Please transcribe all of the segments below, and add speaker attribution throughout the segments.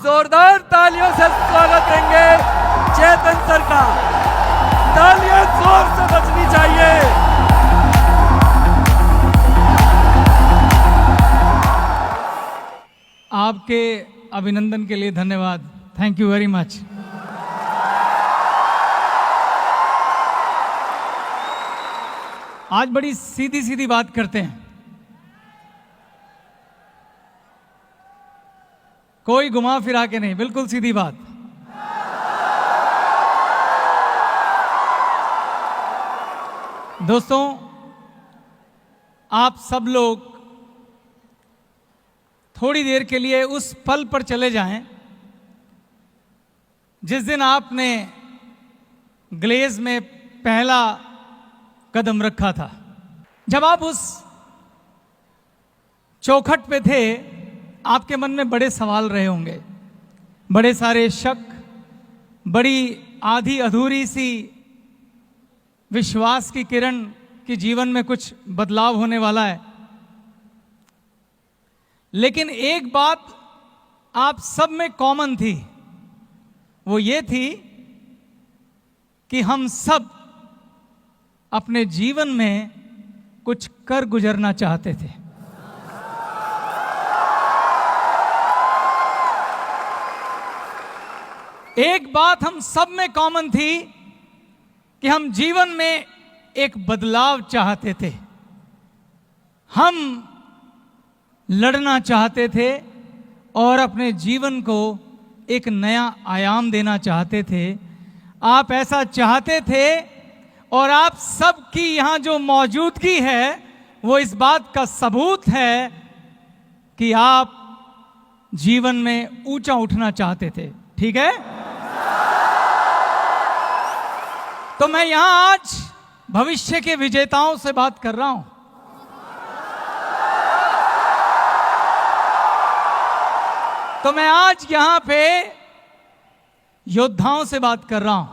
Speaker 1: जोरदार तालियों से स्वागत करेंगे चेतन सर का। तालियां जोर से बजनी चाहिए।
Speaker 2: आपके अभिनंदन के लिए धन्यवाद। Thank you very much. आज बड़ी सीधी सीधी बात करते हैं, कोई घुमा फिरा के नहीं, बिल्कुल सीधी बात। दोस्तों, आप सब लोग थोड़ी देर के लिए उस पल पर चले जाएं जिस दिन आपने ग्लेज में पहला कदम रखा था। जब आप उस चौखट पे थे, आपके मन में बड़े सवाल रहे होंगे, बड़े सारे शक, बड़ी आधी अधूरी सी विश्वास की किरण कि जीवन में कुछ बदलाव होने वाला है। लेकिन एक बात आप सब में कॉमन थी, वो ये थी कि हम सब अपने जीवन में कुछ कर गुजरना चाहते थे। एक बात हम सब में कॉमन थी कि हम जीवन में एक बदलाव चाहते थे। हम लड़ना चाहते थे और अपने जीवन को एक नया आयाम देना चाहते थे। आप ऐसा चाहते थे और आप सबकी यहां जो मौजूदगी है वो इस बात का सबूत है कि आप जीवन में ऊंचा उठना चाहते थे। ठीक है? तो मैं यहां आज भविष्य के विजेताओं से बात कर रहा हूं। तो मैं आज यहां पे योद्धाओं से बात कर रहा हूं।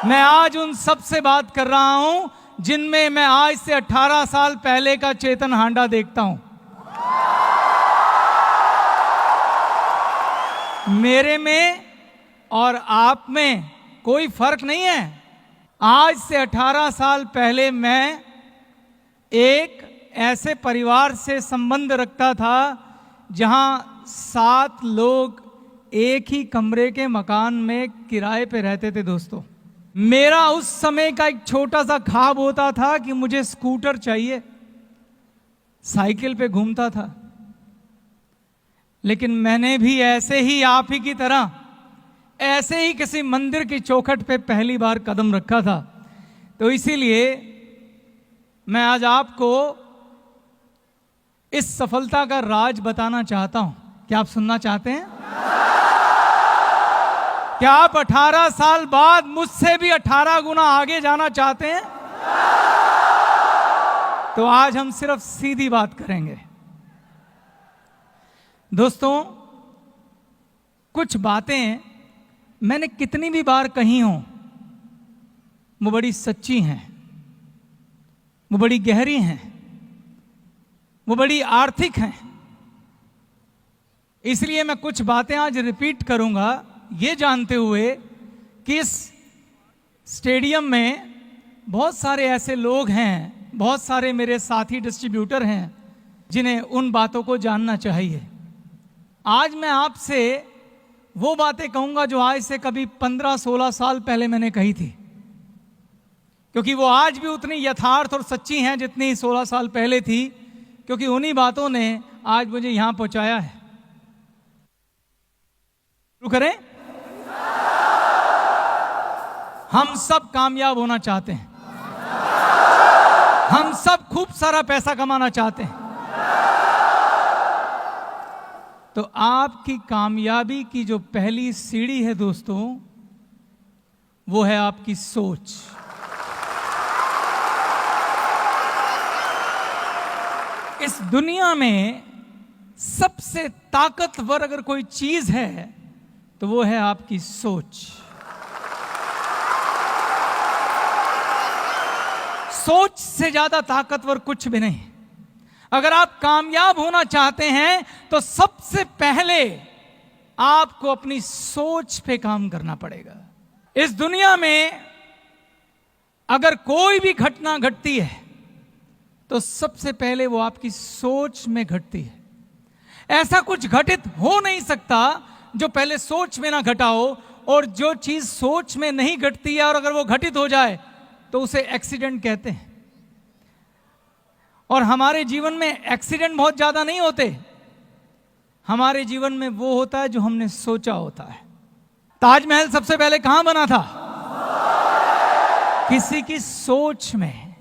Speaker 2: मैं आज उन सब से बात कर रहा हूं जिनमें मैं आज से 18 साल पहले का चेतन हांडा देखता हूं। मेरे में और आप में कोई फर्क नहीं है। आज से 18 साल पहले मैं एक ऐसे परिवार से संबंध रखता था जहां 7 लोग एक ही कमरे के मकान में किराए पे रहते थे। दोस्तों, मेरा उस समय का एक छोटा सा ख्वाब होता था कि मुझे स्कूटर चाहिए, साइकिल पे घूमता था। लेकिन मैंने भी ऐसे ही आप ही की तरह ऐसे ही किसी मंदिर की चौखट पे पहली बार कदम रखा था। तो इसीलिए मैं आज आपको इस सफलता का राज बताना चाहता हूं। क्या आप सुनना चाहते हैं? क्या आप 18 साल बाद मुझसे भी 18 गुना आगे जाना चाहते हैं? तो आज हम सिर्फ सीधी बात करेंगे। दोस्तों, कुछ बातें मैंने कितनी भी बार कही हों, वो बड़ी सच्ची हैं, वो बड़ी गहरी हैं, वो बड़ी आर्थिक हैं। इसलिए मैं कुछ बातें आज रिपीट करूंगा, ये जानते हुए कि इस स्टेडियम में बहुत सारे ऐसे लोग हैं, बहुत सारे मेरे साथी डिस्ट्रीब्यूटर हैं जिन्हें उन बातों को जानना चाहिए। आज मैं आपसे वो बातें कहूंगा जो आज से कभी 15-16 साल पहले मैंने कही थी, क्योंकि वो आज भी उतनी यथार्थ और सच्ची हैं जितनी 16 साल पहले थी, क्योंकि उन्हीं बातों ने आज मुझे यहां पहुंचाया है। शुरू करें? हम सब कामयाब होना चाहते हैं, हम सब खूब सारा पैसा कमाना चाहते हैं। तो आपकी कामयाबी की जो पहली सीढ़ी है दोस्तों, वो है आपकी सोच। इस दुनिया में सबसे ताकतवर अगर कोई चीज है तो वो है आपकी सोच। सोच से ज्यादा ताकतवर कुछ भी नहीं। अगर आप कामयाब होना चाहते हैं तो सबसे पहले आपको अपनी सोच पे काम करना पड़ेगा। इस दुनिया में अगर कोई भी घटना घटती है तो सबसे पहले वो आपकी सोच में घटती है। ऐसा कुछ घटित हो नहीं सकता जो पहले सोच में ना घटा हो, और जो चीज सोच में नहीं घटती है और अगर वो घटित हो जाए तो उसे एक्सीडेंट कहते हैं। और हमारे जीवन में एक्सीडेंट बहुत ज्यादा नहीं होते, हमारे जीवन में वो होता है जो हमने सोचा होता है। ताजमहल सबसे पहले कहां बना था? किसी की सोच में।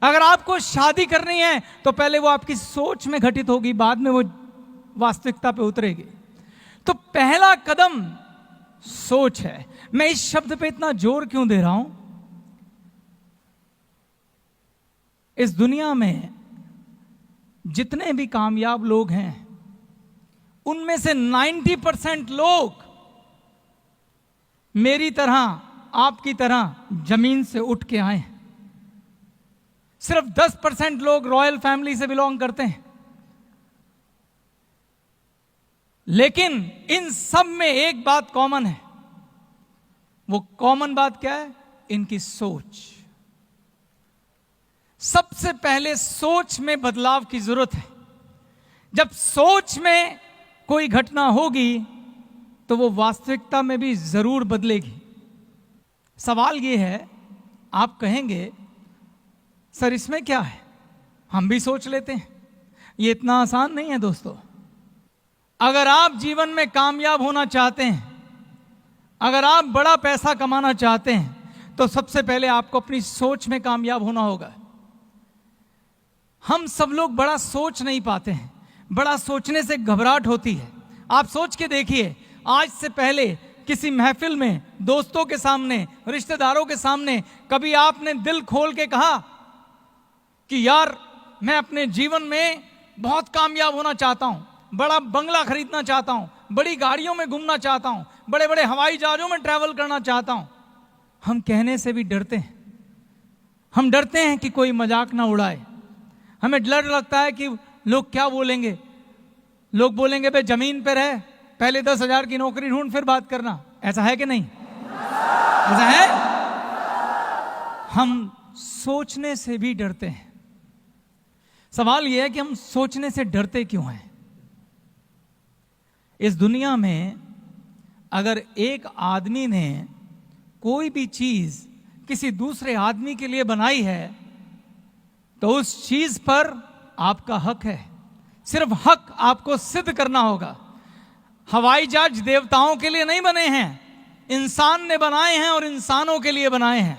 Speaker 2: अगर आपको शादी करनी है तो पहले वो आपकी सोच में घटित होगी, बाद में वो वास्तविकता पे उतरेगी। तो पहला कदम सोच है। मैं इस शब्द पे इतना जोर क्यों दे रहा हूं? इस दुनिया में जितने भी कामयाब लोग हैं उनमें से 90% लोग मेरी तरह, आपकी तरह जमीन से उठ के आए। सिर्फ 10% लोग रॉयल फैमिली से बिलोंग करते हैं। लेकिन इन सब में एक बात कॉमन है। वो कॉमन बात क्या है? इनकी सोच। सबसे पहले सोच में बदलाव की जरूरत है। जब सोच में कोई घटना होगी तो वो वास्तविकता में भी जरूर बदलेगी। सवाल ये है, आप कहेंगे सर इसमें क्या है, हम भी सोच लेते हैं। ये इतना आसान नहीं है दोस्तों। अगर आप जीवन में कामयाब होना चाहते हैं, अगर आप बड़ा पैसा कमाना चाहते हैं, तो सबसे पहले आपको अपनी सोच में कामयाब होना होगा। हम सब लोग बड़ा सोच नहीं पाते हैं, बड़ा सोचने से घबराहट होती है। आप सोच के देखिए, आज से पहले किसी महफिल में, दोस्तों के सामने, रिश्तेदारों के सामने कभी आपने दिल खोल के कहा कि यार मैं अपने जीवन में बहुत कामयाब होना चाहता हूं, बड़ा बंगला खरीदना चाहता हूं, बड़ी गाड़ियों में घूमना चाहता हूं, बड़े बड़े हवाई जहाजों में ट्रैवल करना चाहता हूं? हम कहने से भी डरते हैं। हम डरते हैं कि कोई मजाक ना उड़ाए। हमें डर लगता है कि लोग क्या बोलेंगे। लोग बोलेंगे भाई जमीन पे रह, पहले 10,000 की नौकरी ढूंढ फिर बात करना। ऐसा है कि नहीं? ऐसा है। हम सोचने से भी डरते हैं। सवाल यह है कि हम सोचने से डरते क्यों हैं? इस दुनिया में अगर एक आदमी ने कोई भी चीज किसी दूसरे आदमी के लिए बनाई है तो उस चीज पर आपका हक है। सिर्फ हक आपको सिद्ध करना होगा। हवाई जहाज देवताओं के लिए नहीं बने हैं, इंसान ने बनाए हैं और इंसानों के लिए बनाए हैं।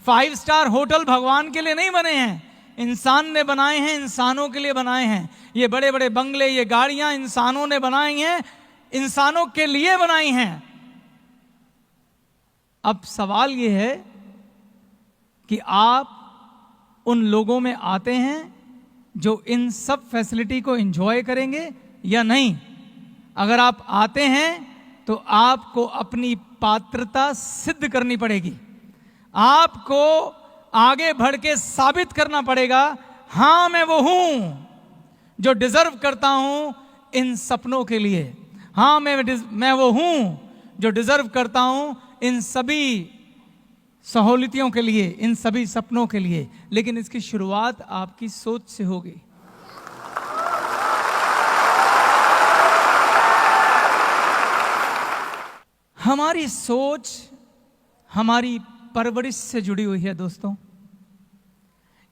Speaker 2: 5 स्टार होटल भगवान के लिए नहीं बने हैं, इंसान ने बनाए हैं, इंसानों के लिए बनाए हैं। ये बड़े बड़े बंगले, ये गाड़ियां इंसानों ने बनाई हैं, इंसानों के लिए बनाई हैं। अब सवाल ये है कि आप उन लोगों में आते हैं जो इन सब फैसिलिटी को एंजॉय करेंगे या नहीं। अगर आप आते हैं तो आपको अपनी पात्रता सिद्ध करनी पड़ेगी। आपको आगे बढ़ के साबित करना पड़ेगा, हां मैं वो हूं जो डिजर्व करता हूं इन सपनों के लिए। हां मैं वो हूं जो डिजर्व करता हूं इन सभी सहूलियतों के लिए, इन सभी सपनों के लिए। लेकिन इसकी शुरुआत आपकी सोच से होगी। हमारी सोच हमारी परवरिश से जुड़ी हुई है दोस्तों।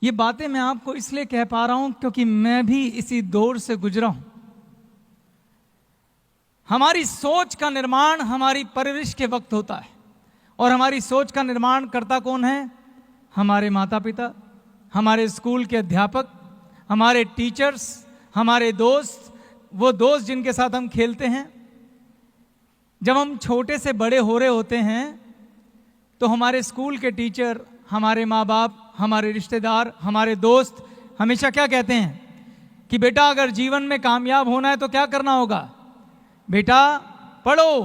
Speaker 2: ये बातें मैं आपको इसलिए कह पा रहा हूं क्योंकि मैं भी इसी दौर से गुजरा हूं। हमारी सोच का निर्माण हमारी परवरिश के वक्त होता है। और हमारी सोच का निर्माण करता कौन है? हमारे माता पिता, हमारे स्कूल के अध्यापक, हमारे टीचर्स, हमारे दोस्त, वो दोस्त जिनके साथ हम खेलते हैं। जब हम छोटे से बड़े हो रहे होते हैं तो हमारे स्कूल के टीचर, हमारे माँ बाप, हमारे रिश्तेदार, हमारे दोस्त हमेशा क्या कहते हैं कि बेटा अगर जीवन में कामयाब होना है तो क्या करना होगा? बेटा पढ़ो,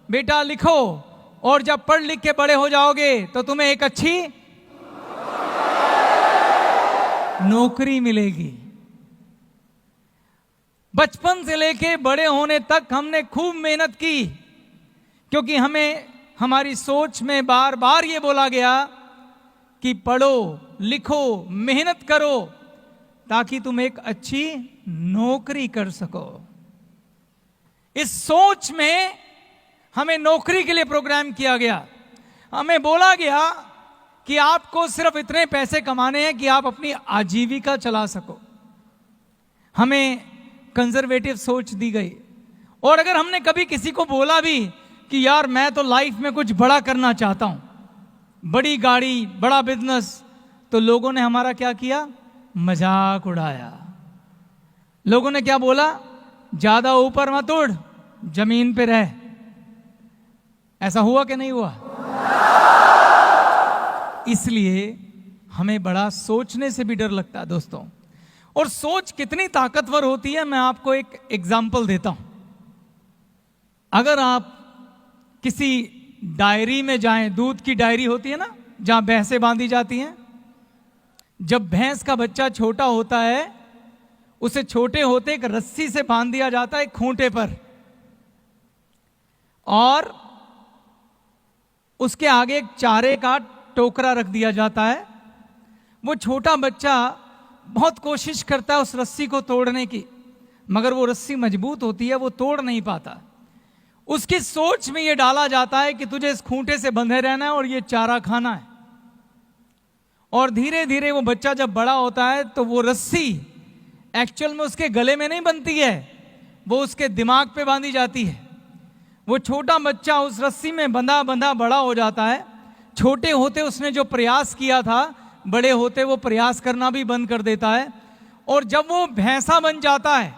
Speaker 2: बेटा लिखो, और जब पढ़ लिख के बड़े हो जाओगे तो तुम्हें एक अच्छी नौकरी मिलेगी। बचपन से लेके बड़े होने तक हमने खूब मेहनत की, क्योंकि हमें हमारी सोच में बार बार ये बोला गया कि पढ़ो लिखो मेहनत करो ताकि तुम एक अच्छी नौकरी कर सको। इस सोच में हमें नौकरी के लिए प्रोग्राम किया गया। हमें बोला गया कि आपको सिर्फ इतने पैसे कमाने हैं कि आप अपनी आजीविका चला सको। हमें कंजर्वेटिव सोच दी गई। और अगर हमने कभी किसी को बोला भी कि यार मैं तो लाइफ में कुछ बड़ा करना चाहता हूं, बड़ी गाड़ी बड़ा बिजनेस, तो लोगों ने हमारा क्या किया? मजाक उड़ाया। लोगों ने क्या बोला? ज्यादा ऊपर मत उड़, जमीन पे रह। ऐसा हुआ कि नहीं हुआ? इसलिए हमें बड़ा सोचने से भी डर लगता है दोस्तों। और सोच कितनी ताकतवर होती है, मैं आपको एक एग्जाम्पल देता हूं। अगर आप किसी डायरी में जाएं, दूध की डायरी होती है ना, जहां भैंसें बांधी जाती हैं, जब भैंस का बच्चा छोटा होता है उसे छोटे होते एक रस्सी से बांध दिया जाता है खूंटे पर, और उसके आगे एक चारे का टोकरा रख दिया जाता है। वो छोटा बच्चा बहुत कोशिश करता है उस रस्सी को तोड़ने की, मगर वो रस्सी मजबूत होती है, वो तोड़ नहीं पाता। उसकी सोच में ये डाला जाता है कि तुझे इस खूंटे से बंधे रहना है और ये चारा खाना है। और धीरे धीरे वो बच्चा जब बड़ा होता है तो वो रस्सी एक्चुअल में उसके गले में नहीं बनती है, वो उसके दिमाग पे बांधी जाती है। वो छोटा बच्चा उस रस्सी में बंधा बंधा बड़ा हो जाता है। छोटे होते उसने जो प्रयास किया था, बड़े होते वो प्रयास करना भी बंद कर देता है। और जब वो भैंसा बन जाता है,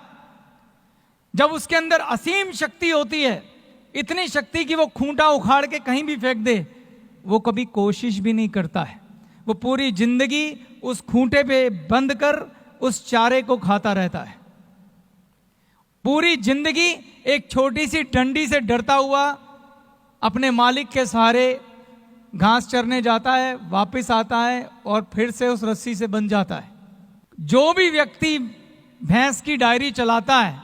Speaker 2: जब उसके अंदर असीम शक्ति होती है, इतनी शक्ति कि वो खूंटा उखाड़ के कहीं भी फेंक दे, वो कभी कोशिश भी नहीं करता है। वो पूरी जिंदगी उस खूंटे पे बंद कर उस चारे को खाता रहता है। पूरी जिंदगी एक छोटी सी डंडी से डरता हुआ अपने मालिक के सहारे घास चरने जाता है, वापस आता है और फिर से उस रस्सी से बंध जाता है। जो भी व्यक्ति भैंस की डायरी चलाता है,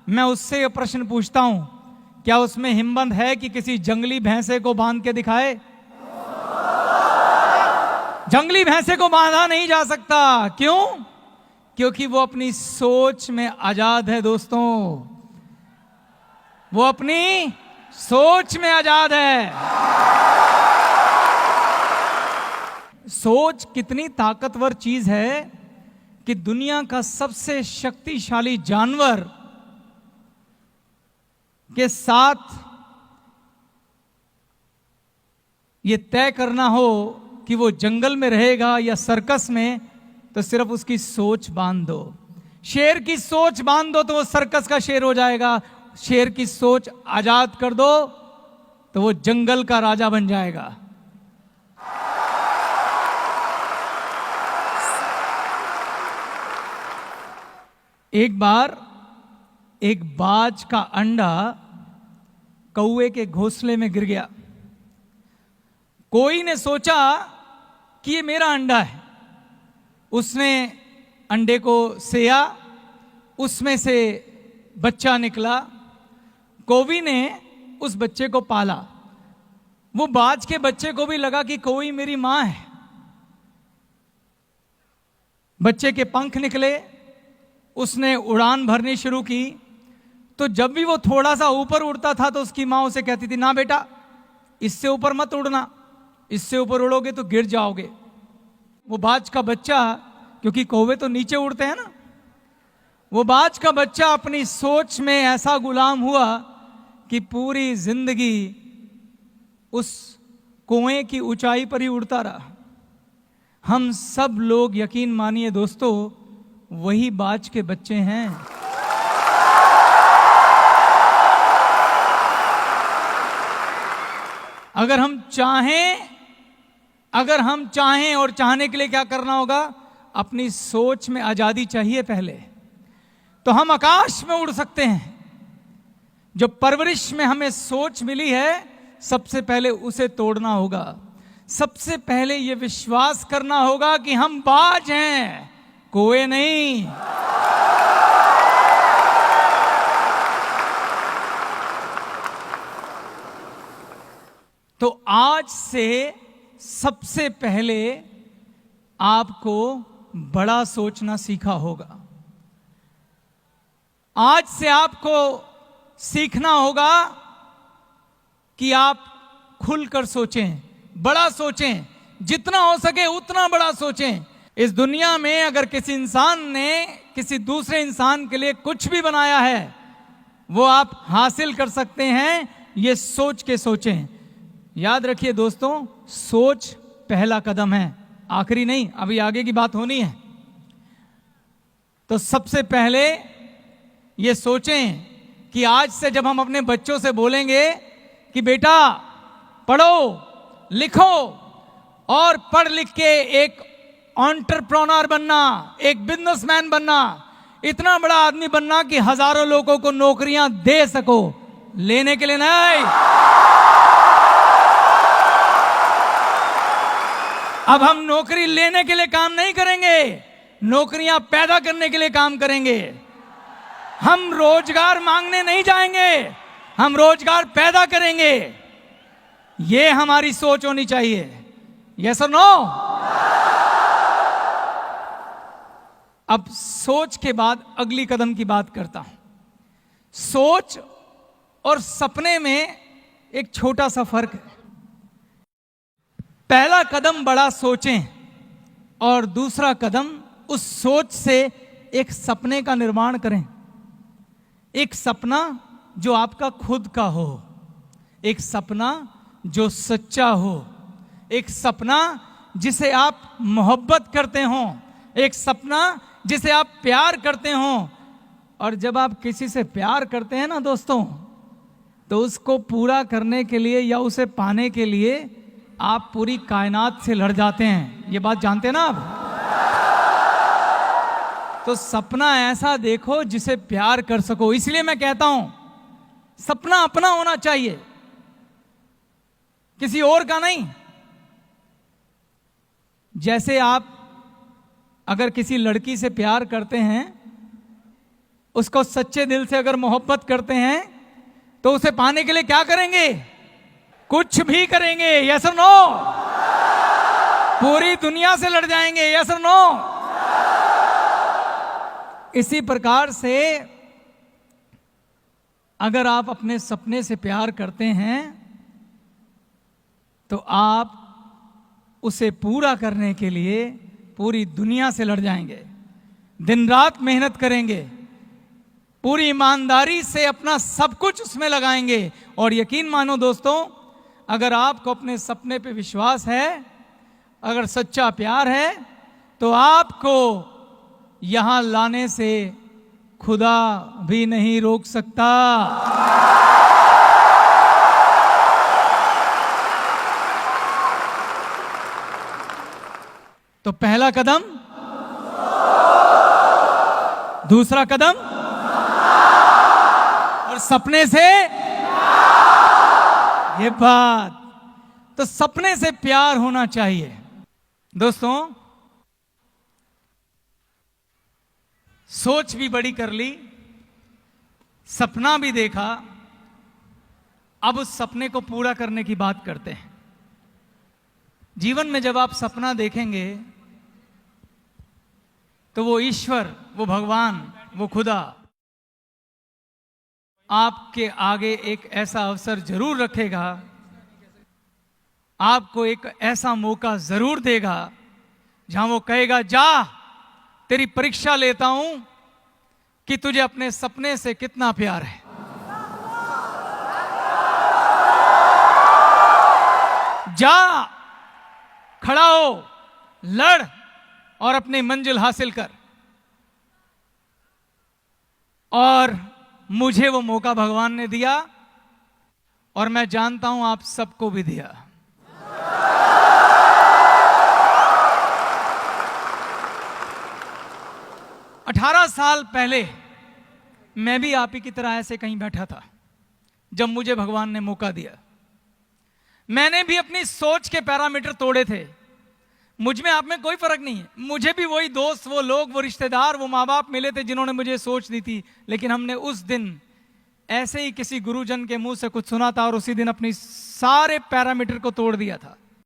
Speaker 2: मैं उससे यह प्रश्न पूछता हूं, क्या उसमें हिम्मत है कि किसी जंगली भैंसे को बांध के दिखाए? जंगली भैंसे को बांधा नहीं जा सकता। क्यों? क्योंकि वो अपनी सोच में आजाद है दोस्तों। वो अपनी सोच में आजाद है। सोच कितनी ताकतवर चीज है कि दुनिया का सबसे शक्तिशाली जानवर के साथ ये तय करना हो कि वो जंगल में रहेगा या सर्कस में, तो सिर्फ उसकी सोच बांध दो। शेर की सोच बांध दो तो वो सर्कस का शेर हो जाएगा। शेर की सोच आजाद कर दो तो वो जंगल का राजा बन जाएगा। एक बार एक बाज का अंडा कौवे के घोंसले में गिर गया। कोई ने सोचा कि ये मेरा अंडा है। उसने अंडे को सेया, उसमें से बच्चा निकला। कौवी ने उस बच्चे को पाला। वो बाज के बच्चे को भी लगा कि कौवी मेरी मां है। बच्चे के पंख निकले, उसने उड़ान भरनी शुरू की। तो जब भी वो थोड़ा सा ऊपर उड़ता था तो उसकी मां उसे कहती थी, ना बेटा इससे ऊपर मत उड़ना, इससे ऊपर उड़ोगे तो गिर जाओगे। वो बाज का बच्चा, क्योंकि कौवे तो नीचे उड़ते हैं ना, वो बाज का बच्चा अपनी सोच में ऐसा गुलाम हुआ कि पूरी जिंदगी उस कुएं की ऊंचाई पर ही उड़ता रहा। हम सब लोग यकीन मानिए दोस्तों वही बाज के बच्चे हैं। अगर हम चाहें और चाहने के लिए क्या करना होगा? अपनी सोच में आजादी चाहिए पहले, तो हम आकाश में उड़ सकते हैं। जो परवरिश में हमें सोच मिली है, सबसे पहले उसे तोड़ना होगा। सबसे पहले यह विश्वास करना होगा कि हम बाज हैं, कोई नहीं। तो आज से सबसे पहले आपको बड़ा सोचना सीखा होगा। आज से आपको सीखना होगा कि आप खुलकर सोचें, बड़ा सोचें, जितना हो सके उतना बड़ा सोचें। इस दुनिया में अगर किसी इंसान ने किसी दूसरे इंसान के लिए कुछ भी बनाया है, वो आप हासिल कर सकते हैं, ये सोच के सोचें। याद रखिए दोस्तों, सोच पहला कदम है, आखिरी नहीं। अभी आगे की बात होनी है। तो सबसे पहले ये सोचें कि आज से जब हम अपने बच्चों से बोलेंगे कि बेटा पढ़ो लिखो और पढ़ लिख के एक एंटरप्रेन्योर बनना, एक बिजनेसमैन बनना, इतना बड़ा आदमी बनना कि हजारों लोगों को नौकरियां दे सको, लेने के लिए नहीं। अब हम नौकरी लेने के लिए काम नहीं करेंगे, नौकरियां पैदा करने के लिए काम करेंगे। हम रोजगार मांगने नहीं जाएंगे, हम रोजगार पैदा करेंगे। ये हमारी सोच होनी चाहिए। यस और नो? अब सोच के बाद अगली कदम की बात करता हूं। सोच और सपने में एक छोटा सा फर्क है। पहला कदम बड़ा सोचें और दूसरा कदम उस सोच से एक सपने का निर्माण करें। एक सपना जो आपका खुद का हो, एक सपना जो सच्चा हो, एक सपना जिसे आप मोहब्बत करते हो, एक सपना जिसे आप प्यार करते हो। और जब आप किसी से प्यार करते हैं ना दोस्तों, तो उसको पूरा करने के लिए या उसे पाने के लिए आप पूरी कायनात से लड़ जाते हैं। ये बात जानते हैं ना आप? तो सपना ऐसा देखो जिसे प्यार कर सको। इसलिए मैं कहता हूं सपना अपना होना चाहिए, किसी और का नहीं। जैसे आप अगर किसी लड़की से प्यार करते हैं, उसको सच्चे दिल से अगर मोहब्बत करते हैं, तो उसे पाने के लिए क्या करेंगे? कुछ भी करेंगे। यस और नो? पूरी दुनिया से लड़ जाएंगे। यस और नो? इसी प्रकार से अगर आप अपने सपने से प्यार करते हैं, तो आप उसे पूरा करने के लिए पूरी दुनिया से लड़ जाएंगे, दिन रात मेहनत करेंगे, पूरी ईमानदारी से अपना सब कुछ उसमें लगाएंगे। और यकीन मानो दोस्तों, अगर आपको अपने सपने पे विश्वास है, अगर सच्चा प्यार है, तो आपको यहां लाने से खुदा भी नहीं रोक सकता। तो पहला कदम, दूसरा कदम, और सपने से ये बात। तो सपने से प्यार होना चाहिए दोस्तों। सोच भी बड़ी कर ली, सपना भी देखा, अब उस सपने को पूरा करने की बात करते हैं। जीवन में जब आप सपना देखेंगे, तो वो ईश्वर, वो भगवान, वो खुदा आपके आगे एक ऐसा अवसर जरूर रखेगा, आपको एक ऐसा मौका जरूर देगा जहां वो कहेगा, जा तेरी परीक्षा लेता हूं कि तुझे अपने सपने से कितना प्यार है। जा, खड़ा हो, लड़ और अपनी मंजिल हासिल कर। और मुझे वो मौका भगवान ने दिया, और मैं जानता हूं आप सबको भी दिया। अठारह साल पहले मैं भी आप ही की तरह ऐसे कहीं बैठा था, जब मुझे भगवान ने मौका दिया। मैंने भी अपनी सोच के पैरामीटर तोड़े थे। मुझ में आप में कोई फर्क नहीं है। मुझे भी वही दोस्त, वो लोग, वो रिश्तेदार, वो माँ बाप मिले थे जिन्होंने मुझे सोच दी थी। लेकिन हमने उस दिन ऐसे ही किसी गुरुजन के मुंह से कुछ सुना था और उसी दिन अपनी सारे पैरामीटर को तोड़ दिया था।